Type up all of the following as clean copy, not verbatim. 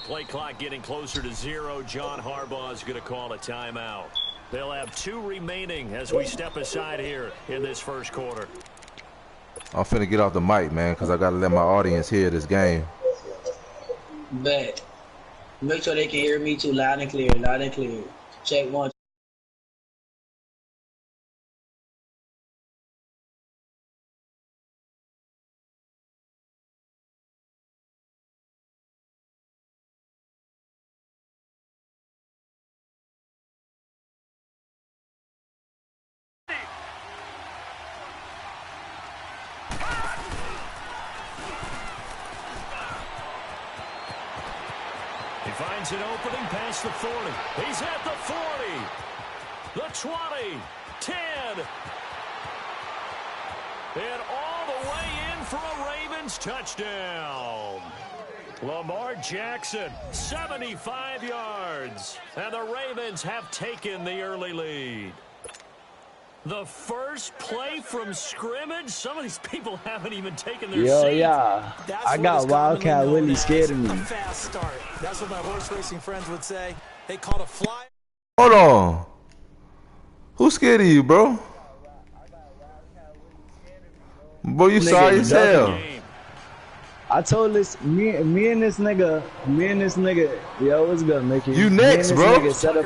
play clock getting closer to 0. John Harbaugh is going to call a timeout. They'll have 2 remaining as we step aside here in this first quarter. I'm finna get off the mic, man, because I got to let my audience hear this game. Bet. Make sure they can hear me too, loud and clear, loud and clear. Check 1. He finds an opening past the 40. He's at the 40. The 20. 10. And all the way in for a Ravens touchdown. Lamar Jackson, 75 yards. And the Ravens have taken the early lead. The first play from scrimmage. Some of these people haven't even taken their seats. Yeah. I got WildCatWillie scared of me. A fast start. That's what my horse racing friends would say. They called a fly. Hold on. Who's scared of you, bro? Bro, you sorry as hell. I told this, me and this nigga, yo, what's good, Mickey? You next, bro. Set up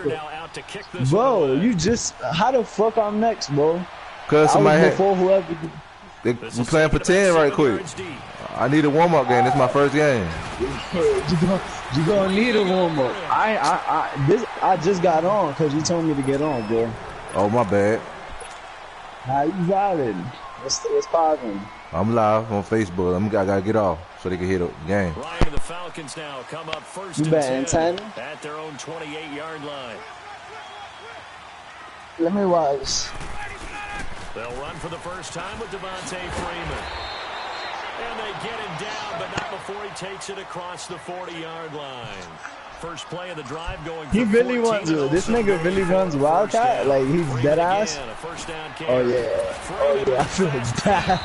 bro, you just, how the fuck I'm next, bro? Cause somebody had, before whoever. we playing pretend right quick. I need a warm-up game. This is my first game. you gonna need a warm-up. I just got on because you told me to get on, bro. Oh, my bad. How you vibing? What's poppin'? I'm live on Facebook. I gotta get off so they can hear the game. Ryan and the Falcons now come up first and 10 at their own 28-yard line. Let me watch. They'll run for the first time with Devontae Freeman. And they get him down, but not before he takes it across the 40-yard line. First play of the drive going. He really wants to. This nigga really runs Wildcat. Like, he's dead ass. Oh, yeah. I feel bad.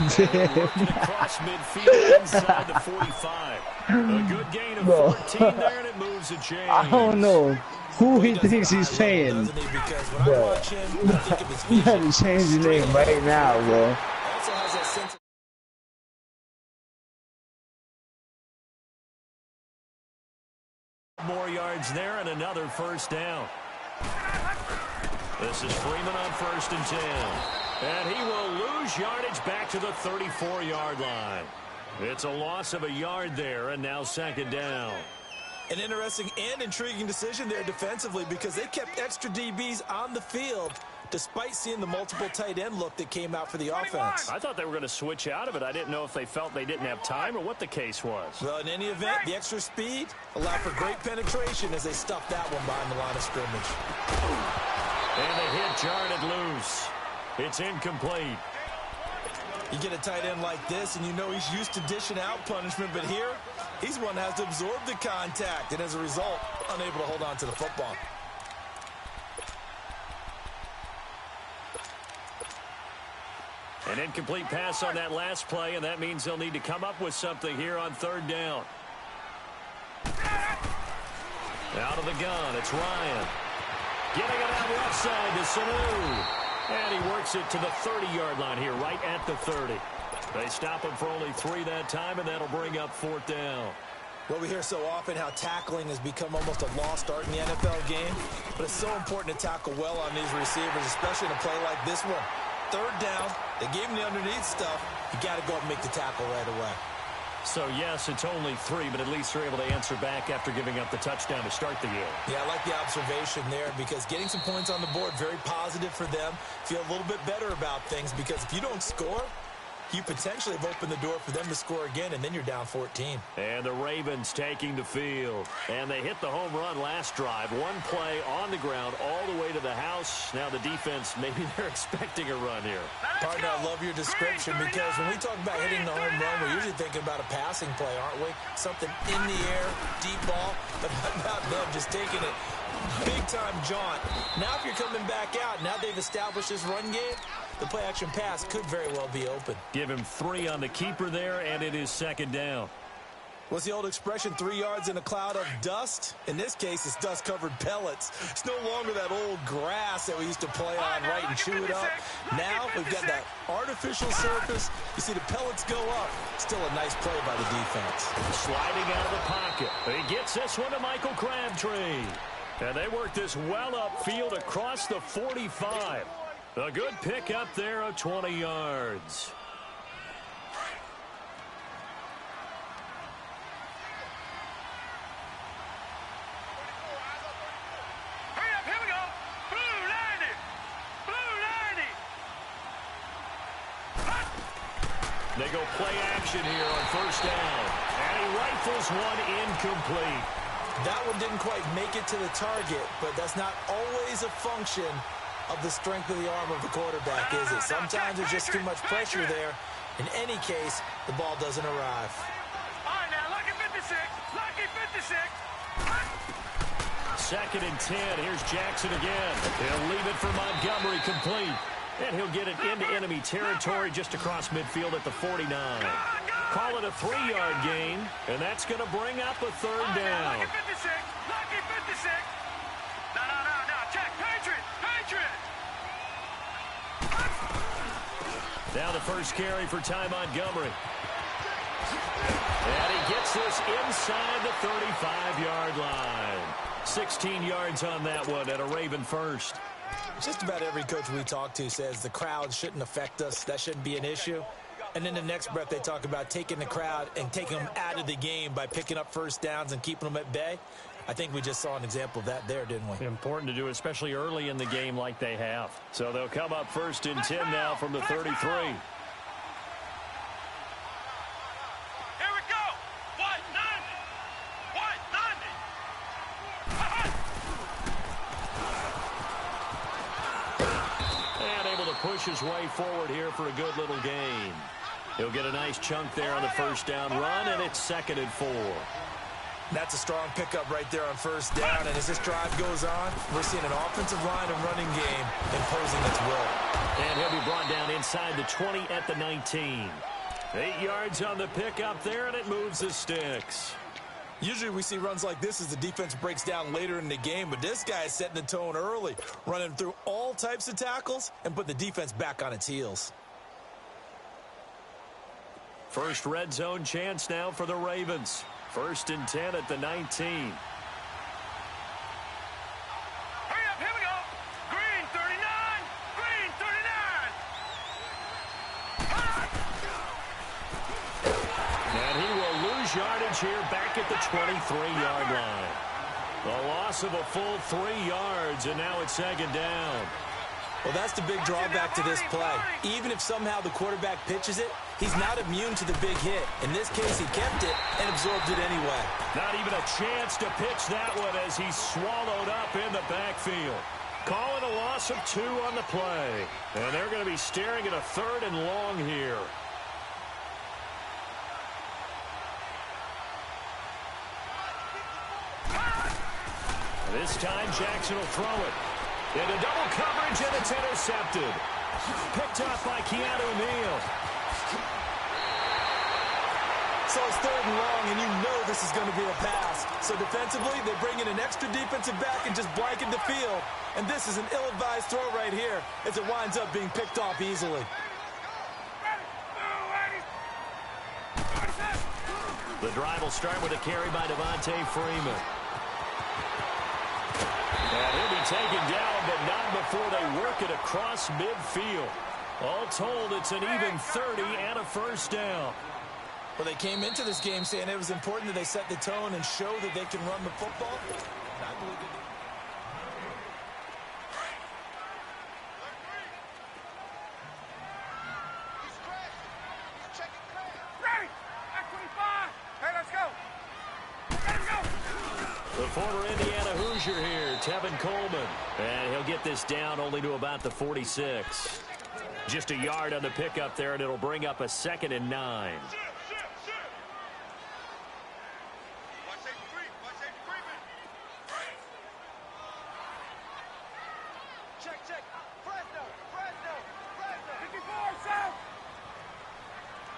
Across midfield inside the 45. A good gain of 14 there, and it moves a change. I don't know who he thinks he's paying. Bro, you gotta change your name right now, bro. More yards there and another first down. This is Freeman on first and 10. And he will lose yardage back to the 34-yard line. It's a loss of a yard there, and now second down. An interesting and intriguing decision there defensively because they kept extra DBs on the field despite seeing the multiple tight end look that came out for the offense. I thought they were going to switch out of it. I didn't know if they felt they didn't have time or what the case was. Well, in any event, the extra speed allowed for great penetration as they stuffed that one behind the line of scrimmage. And the hit jarred it loose. It's incomplete. You get a tight end like this, and you know he's used to dishing out punishment, but here, he's one that has to absorb the contact, and as a result, unable to hold on to the football. An incomplete pass on that last play, and that means they'll need to come up with something here on third down. Out of the gun, it's Ryan. Getting it out left side to Sanu. And he works it to the 30-yard line here, right at the 30. They stop him for only 3 that time, and that'll bring up fourth down. Well, we hear so often how tackling has become almost a lost art in the NFL game, but it's so important to tackle well on these receivers, especially in a play like this one. Third down, they gave him the underneath stuff. You got to go up and make the tackle right away. So, yes, it's only 3, but at least they're able to answer back after giving up the touchdown to start the year. Yeah, I like the observation there because getting some points on the board, very positive for them. Feel a little bit better about things because if you don't score, you potentially have opened the door for them to score again, and then you're down 14. And the Ravens taking the field. And they hit the home run last drive. One play on the ground all the way to the house. Now the defense, maybe they're expecting a run here. Partner, I love your description because when we talk about hitting the home run, we're usually thinking about a passing play, aren't we? Something in the air, deep ball, but not them just taking it. Big-time jaunt. Now if you're coming back out, now they've established this run game, the play-action pass could very well be open. Give him 3 on the keeper there, and it is second down. What's the old expression, 3 yards in a cloud of dust? In this case, it's dust-covered pellets. It's no longer that old grass that we used to play on, right, and chew it up. Now we've got that artificial surface. You see the pellets go up. Still a nice play by the defense. Sliding out of the pocket. He gets this one to Michael Crabtree. And they work this well upfield across the 45. A good pick up there of 20 yards. They go play action here on first down. And he rifles one incomplete. That one didn't quite make it to the target, but that's not always a function of the strength of the arm of the quarterback, is it? Sometimes there's just too much pressure there. In any case, the ball doesn't arrive. All right, now, lucky 56. Lucky 56. 2nd and 10. Here's Jackson again. He'll leave it for Montgomery, complete. And he'll get it into enemy territory just across midfield at the 49. Call it a 3-yard gain, and that's going to bring up a 3rd down. Lucky 56. Lucky 56. No. Check. Patriot. Now the first carry for Ty Montgomery. And he gets this inside the 35-yard line. 16 yards on that one at a Raven first. Just about every coach we talk to says the crowd shouldn't affect us. That shouldn't be an issue. And in the next breath, they talk about taking the crowd and taking them out of the game by picking up first downs and keeping them at bay. I think we just saw an example of that there, didn't we? Important to do, especially early in the game like they have. So they'll come up 1st and 10 now from the 33. Here we go. What? 90. And able to push his way forward here for a good little gain. He'll get a nice chunk there on the first down run, and it's 2nd and 4. That's a strong pickup right there on first down, and as this drive goes on, we're seeing an offensive line and running game imposing its will. And he'll be brought down inside the 20 at the 19. 8 yards on the pickup there, and it moves the sticks. Usually we see runs like this as the defense breaks down later in the game, but this guy is setting the tone early, running through all types of tackles and put the defense back on its heels. First red zone chance now for the Ravens. 1st and 10 at the 19. Hurry up, here we go. Green 39. Green 39. And he will lose yardage here back at the 23-yard line. A loss of a full 3 yards, and now it's 2nd down. Well, that's the big drawback to this play. Even if somehow the quarterback pitches it, he's not immune to the big hit. In this case, he kept it and absorbed it anyway. Not even a chance to pitch that one as he's swallowed up in the backfield. Calling a loss of 2 on the play. And they're going to be staring at a 3rd and long here. This time, Jackson will throw it. Into double coverage, and it's intercepted. Picked off by Keanu Neal. So it's 3rd and long, and you know this is going to be a pass. So defensively, they bring in an extra defensive back and just blanket the field. And this is an ill-advised throw right here as it winds up being picked off easily. The drive will start with a carry by Devontae Freeman. And he'll be taken down, but not before they work it across midfield. All told, it's an even 30 and a first down. Well, they came into this game saying it was important that they set the tone and show that they can run the football. I believe it. Hey, let's go. Let's go. The former Indiana Hoosier here, Tevin Coleman. And he'll get this down only to about the 46. Just a yard on the pickup there, and it'll bring up a 2nd and 9. Check. Fresno. 54, south.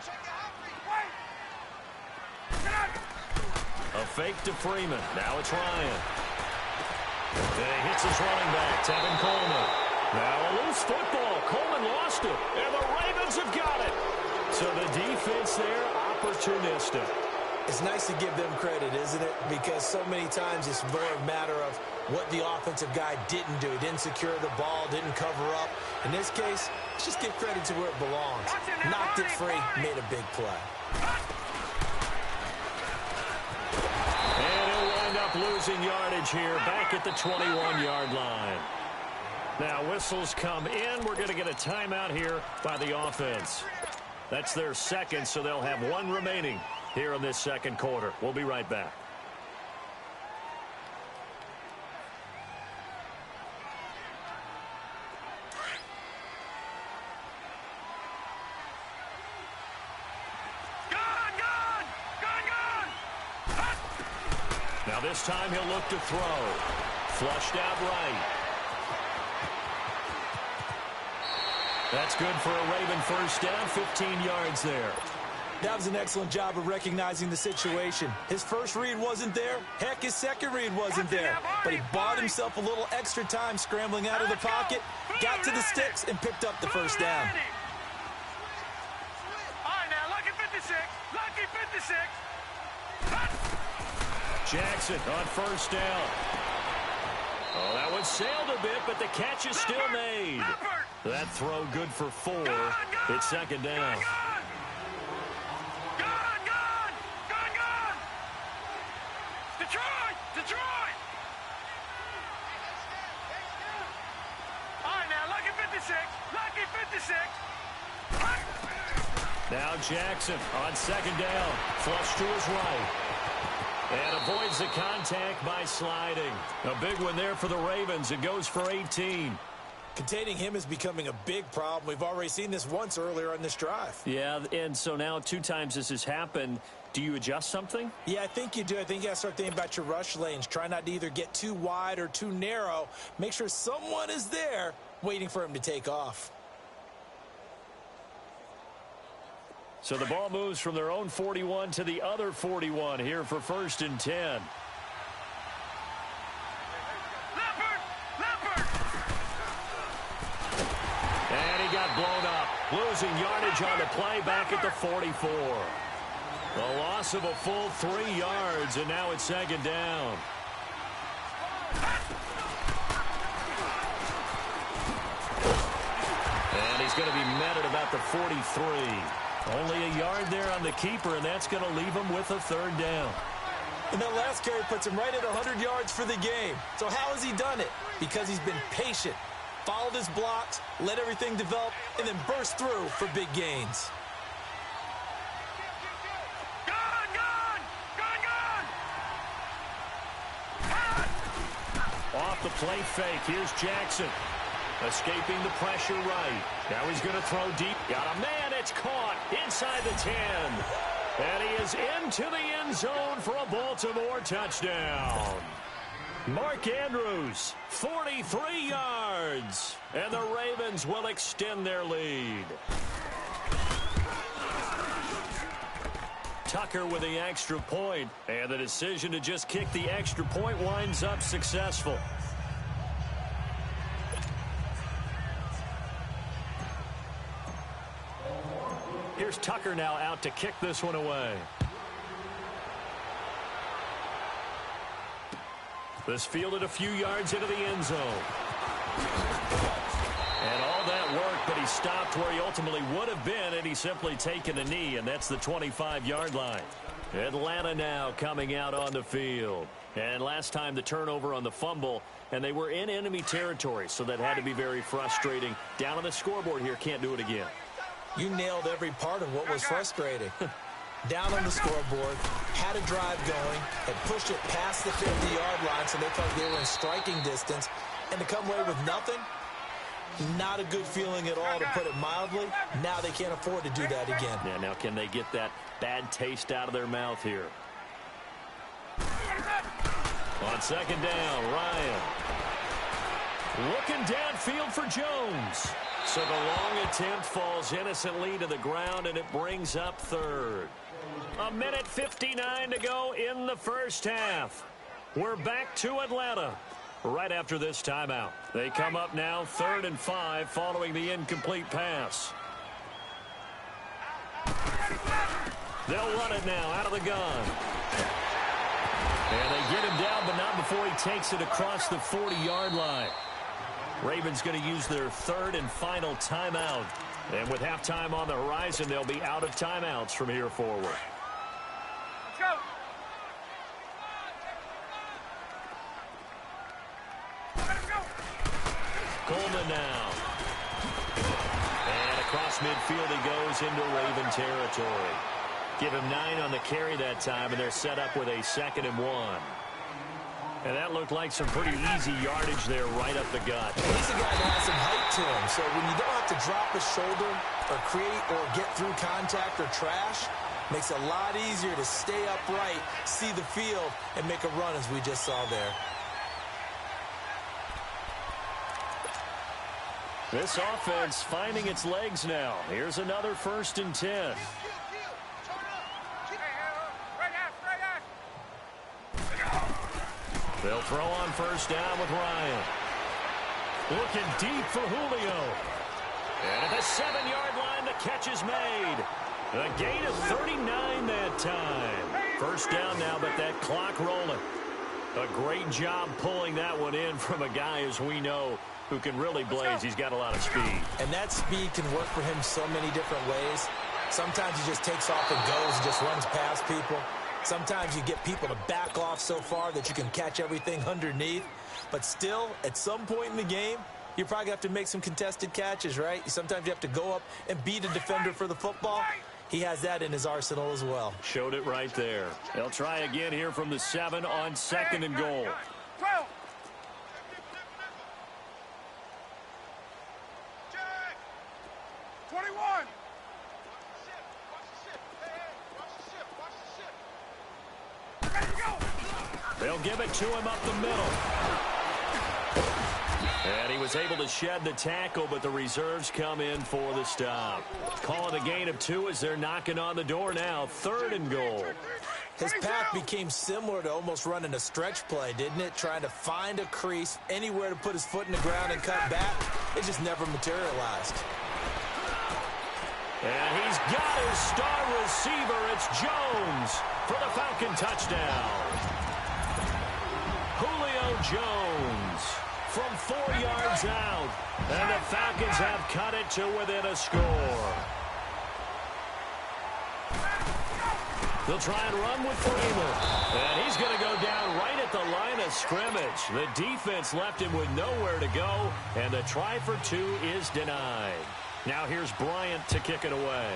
Check it out. Wait. Get out. fake to Freeman. Now it's Ryan. And he hits his running back, Tevin Coleman. Now a loose football. Coleman lost it, and the Ravens have got it. So the defense there, opportunistic. It's nice to give them credit, isn't it? Because so many times it's more a matter of what the offensive guy didn't do. He didn't secure the ball, didn't cover up. In this case, let's just give credit to where it belongs. Knocked it free, made a big play. And he'll wind up losing yardage here, back at the 21-yard line. Now whistles come in. We're going to get a timeout here by the offense. That's their second, so they'll have one remaining here in this second quarter. We'll be right back. Now this time he'll look to throw. Flushed out right. That's good for a Raven first down, 15 yards there. That was an excellent job of recognizing the situation. His first read wasn't there. Heck, his second read wasn't there. But he bought himself a little extra time scrambling out of the pocket, got to the sticks, and picked up the first down. All right, now, lucky 56. Lucky 56. Jackson on first down. Oh, that one sailed a bit, but the catch is still made. That throw good for 4. It's second down. Detroit! Detroit! All right, now, lucky 56. Lucky 56. Now Jackson on second down. Flush to his right. And avoids the contact by sliding. A big one there for the Ravens. It goes for 18. Containing him is becoming a big problem. We've already seen this once earlier on this drive. Yeah, and so now 2 times this has happened. Do you adjust something? Yeah, I think you do. I think you got to start thinking about your rush lanes. Try not to either get too wide or too narrow. Make sure someone is there waiting for him to take off. So the ball moves from their own 41 to the other 41 here for 1st and 10. And he got blown up. Losing yardage on the play back at the 44. A loss of a full 3 yards, and now it's second down. And he's going to be met at about the 43. Only a yard there on the keeper, and that's going to leave him with a 3rd down. And that last carry puts him right at 100 yards for the game. So how has he done it? Because he's been patient, followed his blocks, let everything develop, and then burst through for big gains. Off the play fake, here's Jackson. Escaping the pressure right. Now he's going to throw deep. Got a man, it's caught inside the 10. And he is into the end zone for a Baltimore touchdown. Mark Andrews, 43 yards. And the Ravens will extend their lead. Tucker with the extra point. And the decision to just kick the extra point winds up successful. Here's Tucker now out to kick this one away. This fielded a few yards into the end zone. And all that work, but he stopped where he ultimately would have been, and he's simply taken a knee, and that's the 25-yard line. Atlanta now coming out on the field. And last time the turnover on the fumble, and they were in enemy territory, so that had to be very frustrating. Down on the scoreboard here, can't do it again. You nailed every part of what was frustrating. Down on the scoreboard, had a drive going, had pushed it past the 50-yard line so they felt they were in striking distance, and to come away with nothing, not a good feeling at all, to put it mildly. Now they can't afford to do that again. Yeah, now can they get that bad taste out of their mouth here? On second down, Ryan. Looking downfield for Jones. So the long attempt falls innocently to the ground, and it brings up 3rd. A minute 59 to go in the first half. We're back to Atlanta right after this timeout. They come up now 3rd and 5 following the incomplete pass. They'll run it now out of the gun. And they get him down, but not before he takes it across the 40-yard line. Ravens going to use their 3rd and final timeout. And with halftime on the horizon, they'll be out of timeouts from here forward. Let's go. Let him go. Coleman now. And across midfield he goes into Raven territory. Give him 9 on the carry that time, and they're set up with a 2nd and 1. And that looked like some pretty easy yardage there right up the gut. He's a guy that has some height to him, so when you don't have to drop a shoulder or create or get through contact or trash, makes it a lot easier to stay upright, see the field, and make a run as we just saw there. This offense finding its legs now. Here's another 1st and 10. They'll throw on 1st down with Ryan. Looking deep for Julio. And at the 7-yard line, the catch is made. A gain of 39 that time. 1st down now, but that clock rolling. A great job pulling that one in from a guy, as we know, who can really blaze. He's got a lot of speed. And that speed can work for him so many different ways. Sometimes he just takes off and goes and just runs past people. Sometimes you get people to back off so far that you can catch everything underneath. But still, at some point in the game, you probably have to make some contested catches, right? Sometimes you have to go up and beat a defender for the football. He has that in his arsenal as well. Showed it right there. They'll try again here from the 7 on 2nd and goal. 12. Check. 21. They'll give it to him up the middle. And he was able to shed the tackle, but the reserves come in for the stop. Calling a gain of 2 as they're knocking on the door now. 3rd and goal. His path became similar to almost running a stretch play, didn't it? Trying to find a crease, anywhere to put his foot in the ground and cut back. It just never materialized. And he's got his star receiver. It's Jones for the Falcon touchdown. Julio Jones from 4 yards out. And the Falcons have cut it to within a score. They'll try and run with Freeman. And he's going to go down right at the line of scrimmage. The defense left him with nowhere to go. And the try for 2 is denied. Now here's Bryant to kick it away.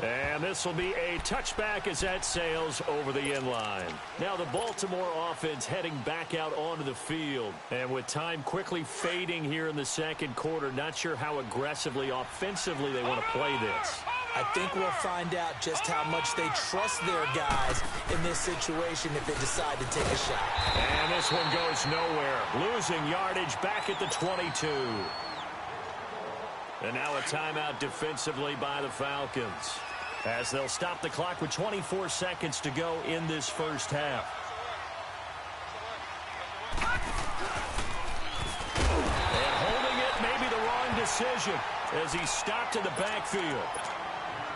And this will be a touchback as that sails over the end line. Now the Baltimore offense heading back out onto the field. And with time quickly fading here in the 2nd quarter, not sure how aggressively, offensively they want to play this. I think we'll find out just how much they trust their guys in this situation if they decide to take a shot. And this one goes nowhere. Losing yardage back at the 22. And now a timeout defensively by the Falcons, as they'll stop the clock with 24 seconds to go in this first half. And holding it may be the wrong decision as he stopped in the backfield.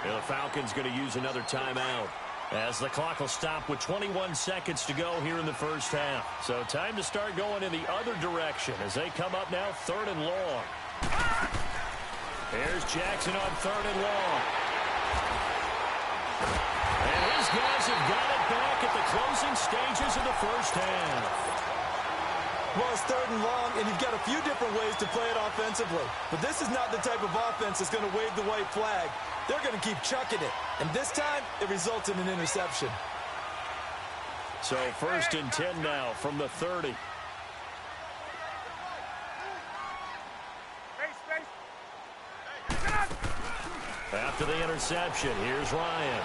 And the Falcons going to use another timeout as the clock will stop with 21 seconds to go here in the first half. So time to start going in the other direction as they come up now 3rd and long. Here's Jackson on 3rd and long. And his guys have got it back at the closing stages of the first half. Well, it's 3rd and long, and you've got a few different ways to play it offensively. But this is not the type of offense that's going to wave the white flag. They're going to keep chucking it. And this time, it results in an interception. So 1st and 10 now from the 30. After the interception, here's Ryan.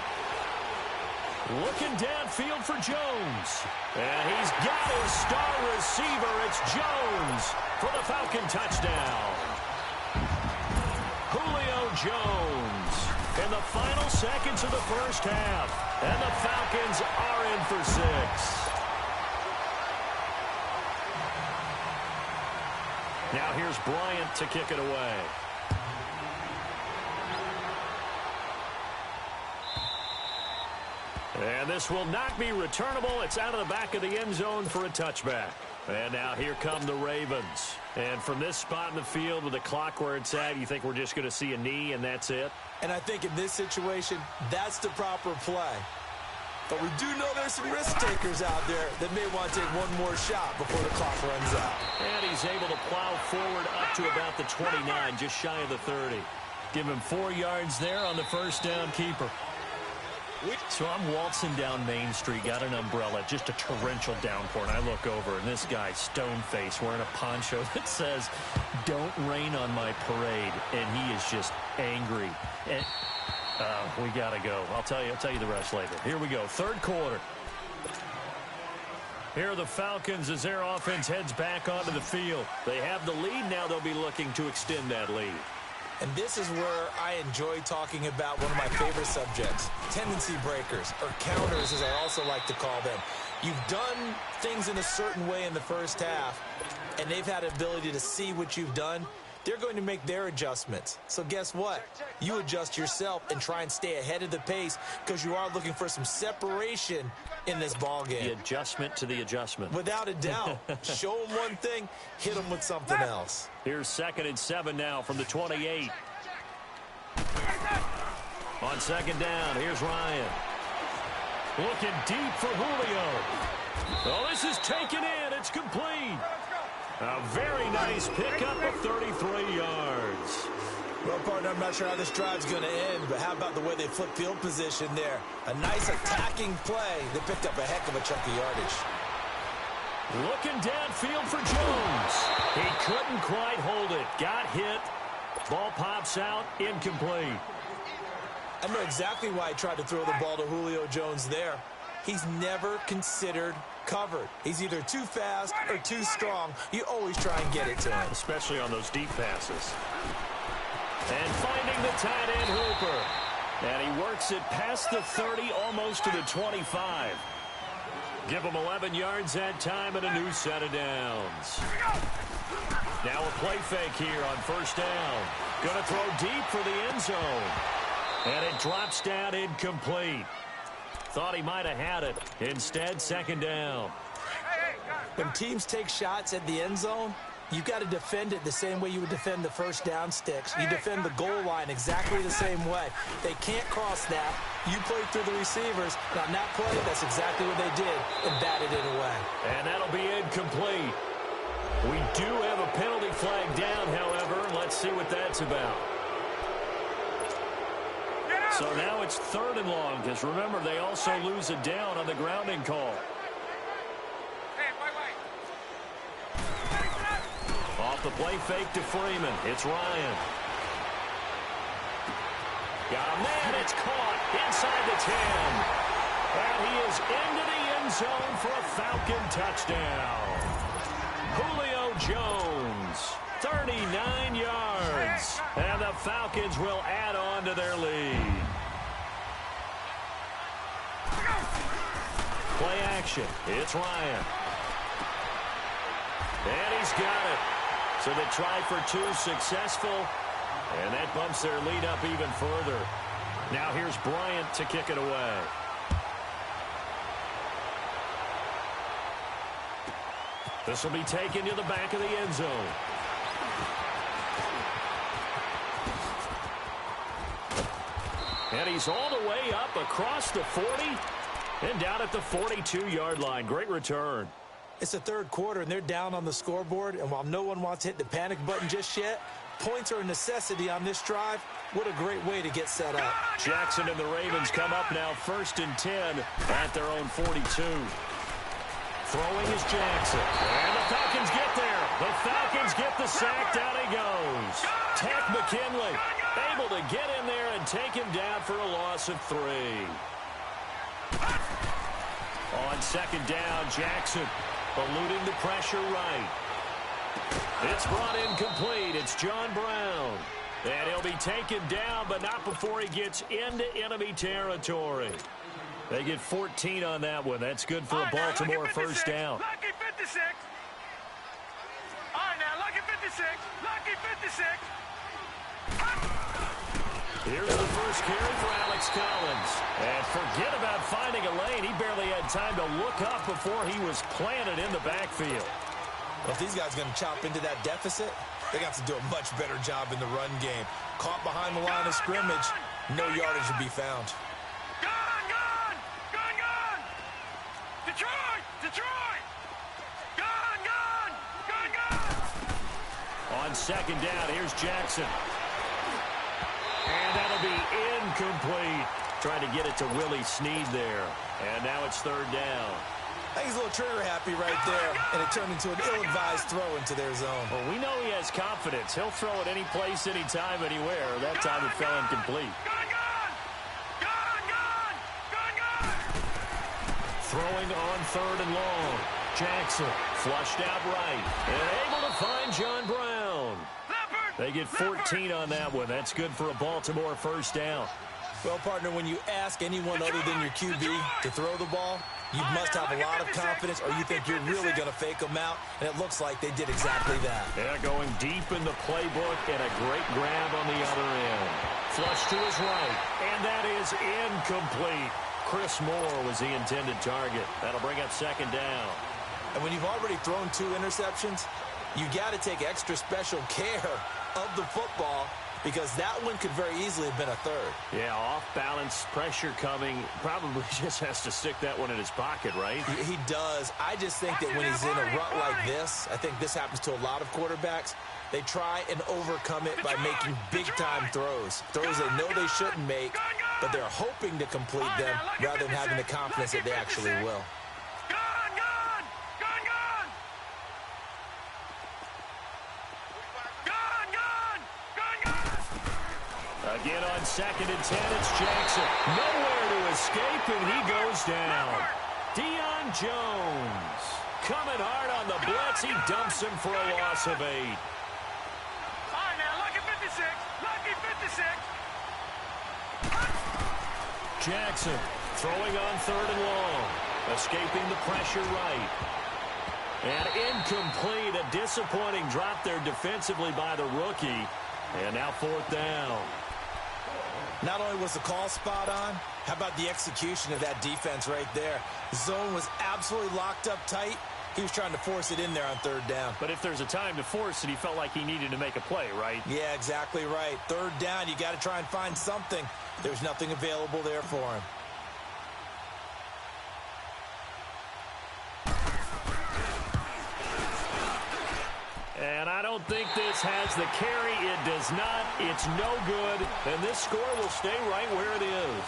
Looking downfield for Jones. And he's got his star receiver. It's Jones for the Falcon touchdown. Julio Jones. In the final seconds of the first half. And the Falcons are in for 6. Now here's Bryant to kick it away. And this will not be returnable. It's out of the back of the end zone for a touchback. And now here come the Ravens. And from this spot in the field with the clock where it's at, you think we're just going to see a knee and that's it? And I think in this situation, that's the proper play. But we do know there's some risk takers out there that may want to take one more shot before the clock runs out. And he's able to plow forward up to about the 29, just shy of the 30. Give him 4 yards there on the first down keeper. So I'm waltzing down Main Street, got an umbrella, just a torrential downpour, and I look over, and this guy, stone-faced, wearing a poncho that says, "Don't rain on my parade," and he is just angry. And we got to go. I'll tell you the rest later. Here we go, third quarter. Here are the Falcons as their offense heads back onto the field. They have the lead now. They'll be looking to extend that lead. And this is where I enjoy talking about one of my favorite subjects, tendency breakers, or counters as I also like to call them. You've done things in a certain way in the first half, and they've had the ability to see what you've done. They're going to make their adjustments. So guess what? You adjust yourself and try and stay ahead of the pace because you are looking for some separation in this ball game. The adjustment to the adjustment. Without a doubt. Show them one thing, hit them with something else. Here's 2nd and 7 now from the 28. On 2nd down, here's Ryan. Looking deep for Julio. Oh, this is taken in. It's complete. A very nice pickup of 33 yards. Well, partner, I'm not sure how this drive's going to end, but how about the way they flip field position there? A nice attacking play that picked up a heck of a chunk of yardage. Looking downfield for Jones. He couldn't quite hold it. Got hit. Ball pops out. Incomplete. I know exactly why I tried to throw the ball to Julio Jones there. He's never considered covered. He's either too fast or too strong. You always try and get it to him. Especially on those deep passes. And finding the tight end Hooper. And he works it past the 30, almost to the 25. Give him 11 yards that time and a new set of downs. Now a play fake here on first down. Gonna throw deep for the end zone. And it drops down incomplete. Thought he might have had it. Instead, 2nd down. When teams take shots at the end zone, you've got to defend it the same way you would defend the first down sticks. You defend the goal line exactly the same way. They can't cross that. You play through the receivers. And on that play, that's exactly what they did and batted it away. And that'll be incomplete. We do have a penalty flag down, however. Let's see what that's about. So now it's 3rd and long, because remember, they also lose a down on the grounding call. Off the play fake to Freeman. It's Ryan. Got a man. It's caught inside the 10. And he is into the end zone for a Falcon touchdown. Julio Jones, 39 yards. And the Falcons will add on to their lead. Play action. It's Ryan. And he's got it. So they try for 2, successful. And that bumps their lead up even further. Now here's Bryant to kick it away. This will be taken to the back of the end zone. And he's all the way up across the 40 and down at the 42-yard line. Great return. It's the 3rd quarter, and they're down on the scoreboard. And while no one wants to hit the panic button just yet, points are a necessity on this drive. What a great way to get set up. Jackson and the Ravens come up now 1st and 10 at their own 42. Throwing is Jackson. And the Falcons get there. The Falcons get the sack. Down he goes. Tech McKinley able to get in there and take him down for a loss of 3. On 2nd down, Jackson eluding the pressure right. It's brought in complete. It's John Brown. And he'll be taken down, but not before he gets into enemy territory. They get 14 on that one. That's good for a Baltimore first down. Lucky 56. All right, now, lucky 56. Lucky 56. Here's the first carry for Alex Collins. And forget about finding a lane. He barely had time to look up before he was planted in the backfield. Well, if these guys are going to chop into that deficit, they got to do a much better job in the run game. Caught behind the line of scrimmage, no yardage to be found. Gone, gone, gone, gone. Detroit, Detroit. Gone, gone, gone, gone. On second down, here's Jackson. And that'll be incomplete. Trying to get it to Willie Snead there. And now it's third down. I think he's a little trigger happy right there, and it turned into an ill-advised throw into their zone. Well, we know he has confidence. He'll throw it any place, anytime, anywhere. That time it fell incomplete. Gone, gone. Gone, gone, gone, gone. Throwing on third and long. Jackson flushed out right. And able to find John Brown. They get 14 on that one. That's good for a Baltimore first down. Well, partner, when you ask anyone other than your QB to throw the ball, you must have a lot of confidence, or you think you're really going to fake them out, and it looks like they did exactly that. Yeah, going deep in the playbook, and a great grab on the other end. Flush to his right, and that is incomplete. Chris Moore was the intended target. That'll bring up second down. And when you've already thrown 2 interceptions, you got to take extra special care of the football, because that one could very easily have been a third. Yeah, off-balance, pressure coming. Probably just has to stick that one in his pocket, right? He does. I just think that when he's in a rut like this, I think this happens to a lot of quarterbacks, they try and overcome it by making big-time throws. Throws they know they shouldn't make, but they're hoping to complete them rather than having the confidence that they actually will. Again on second and 10, it's Jackson. Nowhere to escape, and he goes down. Deion Jones coming hard on the blitz. He dumps him for a loss of 8. All right, now, lucky 56. Lucky 56. Jackson throwing on third and long. Escaping the pressure right. And incomplete. A disappointing drop there defensively by the rookie. And now fourth down. Not only was the call spot on, how about the execution of that defense right there? Zone was absolutely locked up tight. He was trying to force it in there on third down. But if there's a time to force it, he felt like he needed to make a play, right? Yeah, exactly right. Third down, you got to try and find something. There's nothing available there for him. And I don't think this has the carry. It does not. It's no good. And this score will stay right where it is.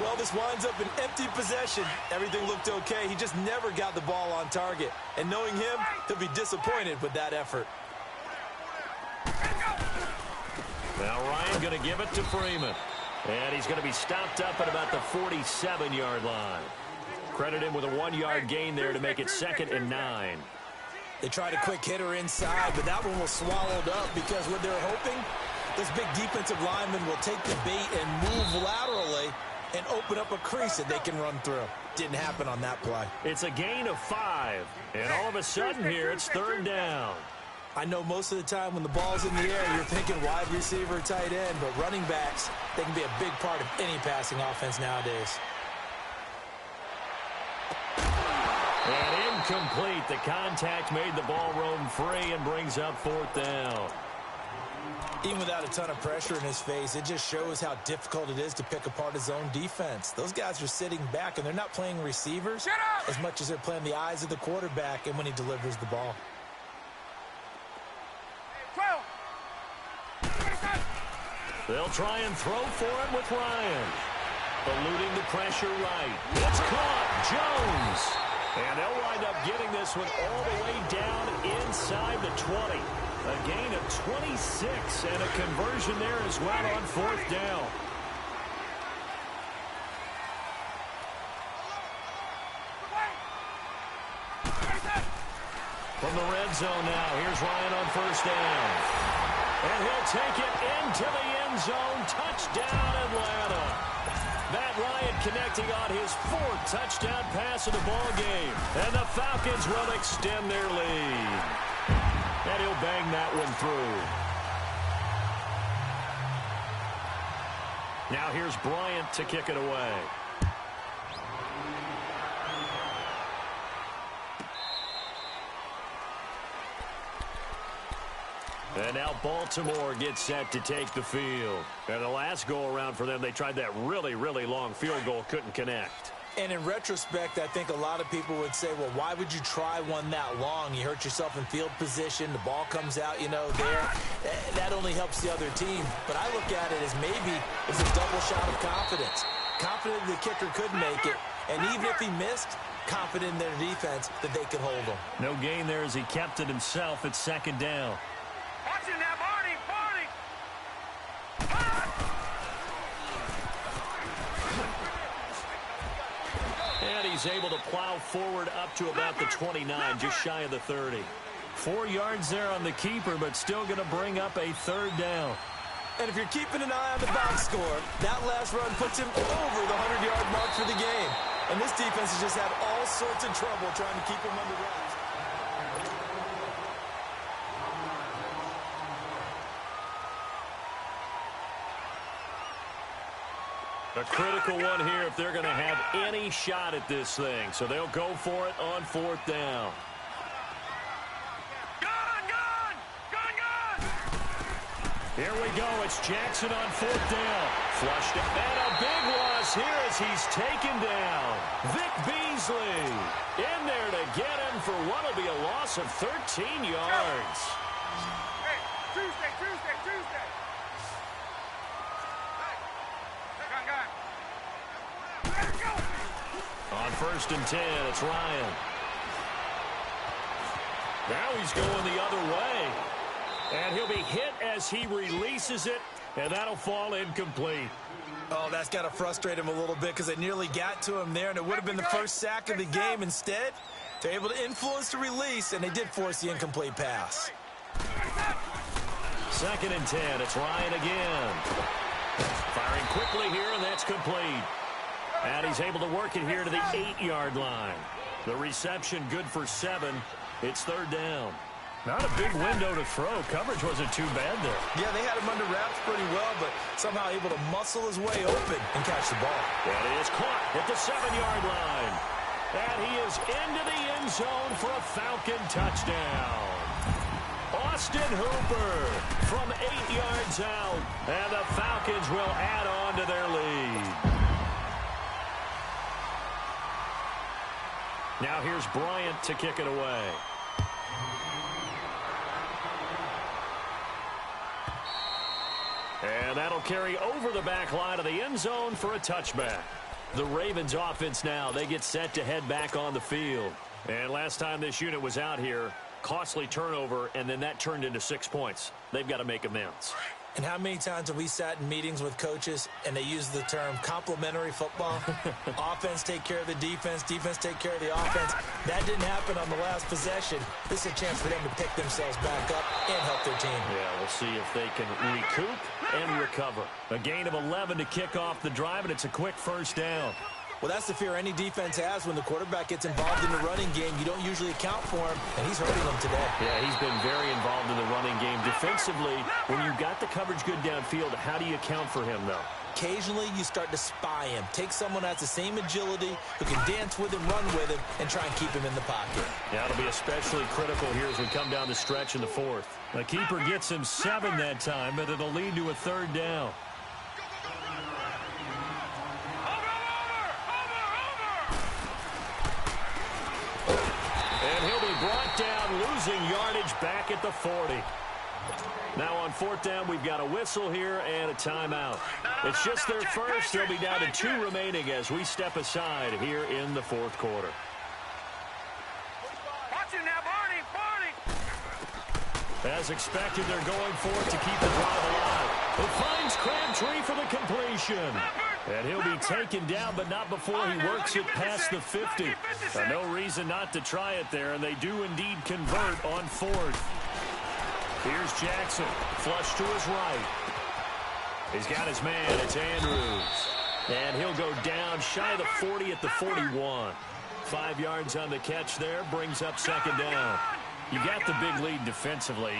Well, this winds up an empty possession. Everything looked okay. He just never got the ball on target. And knowing him, he'll be disappointed with that effort. Now Ryan going to give it to Freeman. And he's going to be stopped up at about the 47-yard line. Credit him with a 1-yard gain there to make it 2nd and 9. They tried a quick hitter inside, but that one was swallowed up because what they're hoping, this big defensive lineman will take the bait and move laterally and open up a crease that they can run through. Didn't happen on that play. It's a gain of 5, and all of a sudden here it's third down. I know most of the time when the ball's in the air, you're thinking wide receiver, tight end, but running backs, they can be a big part of any passing offense nowadays. And incomplete. The contact made the ball roam free and brings up fourth down. Even without a ton of pressure in his face, it just shows how difficult it is to pick apart his own defense. Those guys are sitting back, and they're not playing receivers as much as they're playing the eyes of the quarterback and when he delivers the ball. 12. They'll try and throw for it with Ryan. Eluding the pressure right. It's caught. Jones. And they'll wind up getting this one all the way down inside the 20. A gain of 26 and a conversion there as well on fourth down. From the red zone now, here's Ryan on first down. And he'll take it into the end zone. Touchdown, Atlanta. Matt Ryan connecting on his 4th touchdown pass of the ball game. And the Falcons will extend their lead. And he'll bang that one through. Now here's Bryant to kick it away. And now Baltimore gets set to take the field. And the last go-around for them, they tried that really, really long field goal, couldn't connect. And in retrospect, I think a lot of people would say, well, why would you try one that long? You hurt yourself in field position. The ball comes out, you know, there. That only helps the other team. But I look at it as maybe it's a double shot of confidence. Confident the kicker could make it. And even if he missed, confident in their defense that they could hold him. No gain there as he kept it himself at 2nd down. Watch it now, Barney, Barney. And he's able to plow forward up to about the 29, just shy of the 30. 4 yards there on the keeper, but still going to bring up a 3rd down. And if you're keeping an eye on the box score, that last run puts him over the 100-yard mark for the game. And this defense has just had all sorts of trouble trying to keep him under wraps. A critical one here if they're going to have any shot at this thing. So they'll go for it on 4th down. Gun, gun, gun, gun. Here we go. It's Jackson on 4th down. Flushed it. And a big loss here as he's taken down. Vic Beasley in there to get him for what will be a loss of 13 yards. Hey, Tuesday. On 1st and 10, it's Ryan. Now he's going the other way. And he'll be hit as he releases it, and that'll fall incomplete. Oh, that's got to frustrate him a little bit because they nearly got to him there, and it would have been the first sack of the game. Instead, they're able to influence the release, and they did force the incomplete pass. 2nd and 10, it's Ryan again. Firing quickly here, and that's complete. And he's able to work it here to the 8-yard line. The reception good for 7. It's 3rd down. Not a big window to throw. Coverage wasn't too bad there. Yeah, they had him under wraps pretty well, but somehow able to muscle his way open and catch the ball. And he is caught at the 7-yard line. And he is into the end zone for a Falcon touchdown. Austin Hooper from 8 yards out. And the Falcons will add on to their lead. Now here's Bryant to kick it away. And that'll carry over the back line of the end zone for a touchback. The Ravens offense now, they get set to head back on the field. And last time this unit was out here, costly turnover, and then that turned into 6 points. They've got to make amends. And how many times have we sat in meetings with coaches and they use the term complementary football? Offense take care of the defense, defense take care of the offense. That didn't happen on the last possession. This is a chance for them to pick themselves back up and help their team. Yeah, we'll see if they can recoup and recover. A gain of 11 to kick off the drive, and it's a quick 1st down. Well, that's the fear any defense has when the quarterback gets involved in the running game. You don't usually account for him, and he's hurting them today. Yeah, he's been very involved in the running game. Defensively, when you got the coverage good downfield, how do you account for him, though? Occasionally, you start to spy him. Take someone that has the same agility, who can dance with him, run with him, and try and keep him in the pocket. Yeah, it'll be especially critical here as we come down the stretch in the 4th. The keeper gets him 7 that time, but it'll lead to a 3rd down. Brought down, losing yardage back at the 40. Now on 4th down, we've got a whistle here and a timeout. It's just their first. They'll be down to 2 remaining as we step aside here in the 4th quarter. Watch it now, Barney, Barney. As expected, they're going for it to keep the drive alive. It finds Crabtree for the completion. And he'll be taken down, but not before he works it past the 50. No reason not to try it there, and they do indeed convert on 4th. Here's Jackson. Flush to his right. He's got his man. It's Andrews. And he'll go down shy of the 40 at the 41. 5 yards on the catch there. Brings up second down. You got the big lead defensively.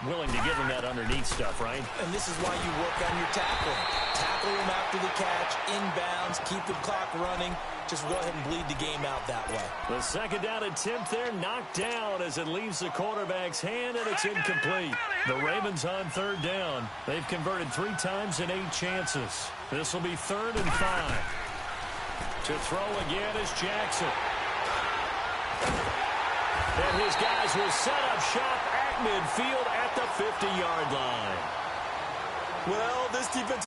Willing to give him that underneath stuff, right? And this is why you work on your tackling. Tackle him after the catch, inbounds, keep the clock running. Just go ahead and bleed the game out that way. The second down attempt there knocked down as it leaves the quarterback's hand, and it's incomplete. The Ravens on third down. They've converted 3 times in 8 chances. This will be 3rd and 5. To throw again is Jackson. And his guys will set up shop at midfield at the 50-yard line. Well, this defense